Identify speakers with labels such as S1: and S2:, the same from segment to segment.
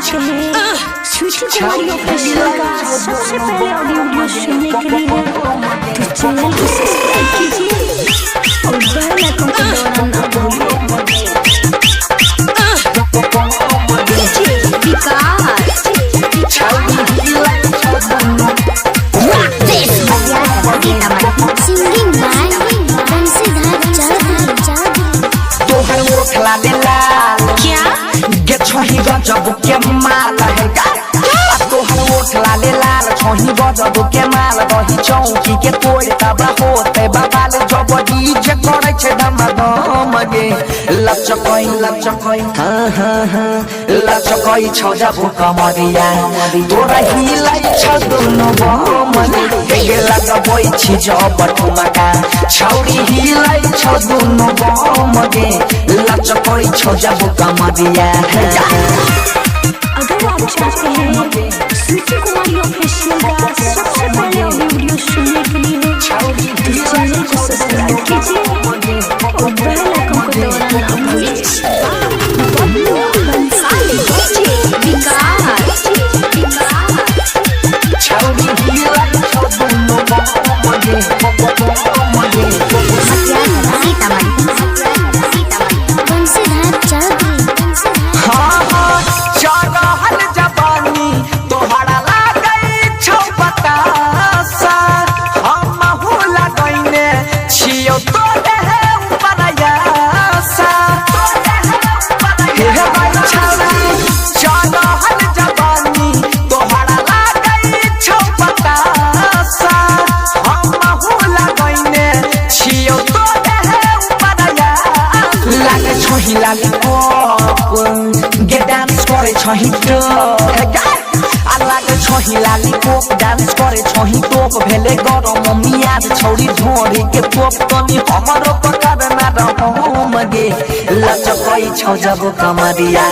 S1: चाहते हैं स्वीटी कुमारी ऑफिशियल का सबसे पहले ऑडियो वीडियो सुनने के लिए तो चैनल को सब्सक्राइब कीजिए और बेल आइकन को दबाना ना भूलिए।
S2: Singing by Bansidhar Chaudhary.
S3: तोहर ओठला ले लाल
S1: क्या
S3: गे छोही गजब के माल है तोहर ओठला ले लाल छोही गजब के माल रही चौकी के तोड़ तबा होते बाबाल जब डीजे करे छे धमाधम गे लचकई लचकई छौ जब कमरिया तोरा हिलाई छ दुनो बम गे लगबई छी जब ठुमका छौरी हिलाई छ दुनो बम गे लचकई छौ जब कमरिया।
S1: अगर आप चाहते हैं स्वीटी कुमारी ऑफिशियल का सबसे पहले ऑडियो वीडियो सुनने के लिए तो चैनल को सब्सक्राइब कीजिए और बेल आइकन को दबाना ना भूलिए।
S2: बंसीधर चौधरी।
S3: गे डांस करे छही तो लागे छही लालीपॉप डांस करे छही टोप भेले गरम मियाद छौरी झोरी के टोप तनी हमरो पकड़ ना रहम गे लचकई छौ जब कमरिया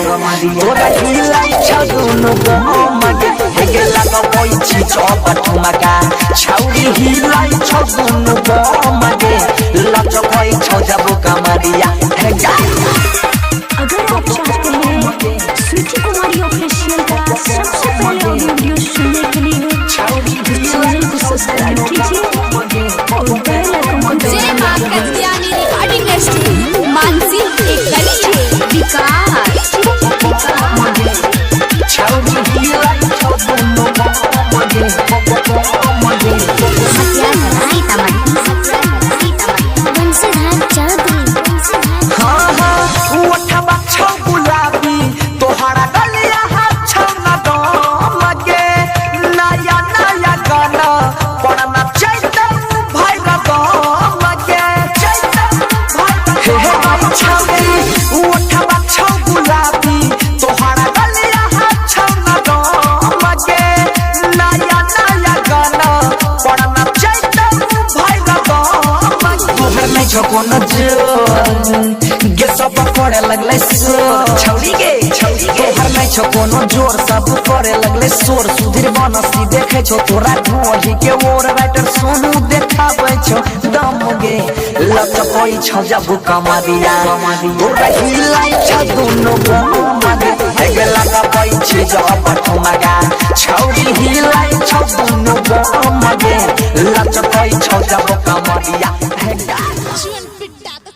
S3: तोरा हिलाई छ दुनो बम गे गे लगबई छी चौप ठुमका छौरी हिलाई छ दुनो बम गे लचकई छौ जब कमरिया।
S1: अगर आप चाहते हैं स्वीटी कुमारी ऑफिशियल का सबसे पहले ऑडियो वीडियो सुनने के लिए तो चैनल को सब्सक्राइब कीजिए और बेल आइकन को दबाना ना भूलिए।
S2: मानसी एक गली विकास। बंसीधर चौधरी।
S3: कोनो जोर गे सब करे लगले शोर छौरी गे तोहर नहीं छो कोनो जोर सब करे लगले शोर सुधीर बनसी देखे छो तोरा ढोली के ओर राइटर सोनू देखाबै छो दम गे लचकई छौ जब कमरिया तोरा हिलाई छ दुनो बम गे गे लगबै छी जब ठुमका छौरी हिलाई छ दुनो बम गे लचकई छौ जब कमरिया।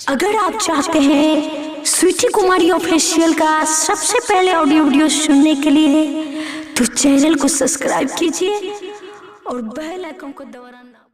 S1: अगर आप चाहते हैं स्वीटी कुमारी ऑफिशियल का सबसे पहले ऑडियो वीडियो सुनने के लिए तो चैनल को सब्सक्राइब कीजिए और बेल आइकन को दबाना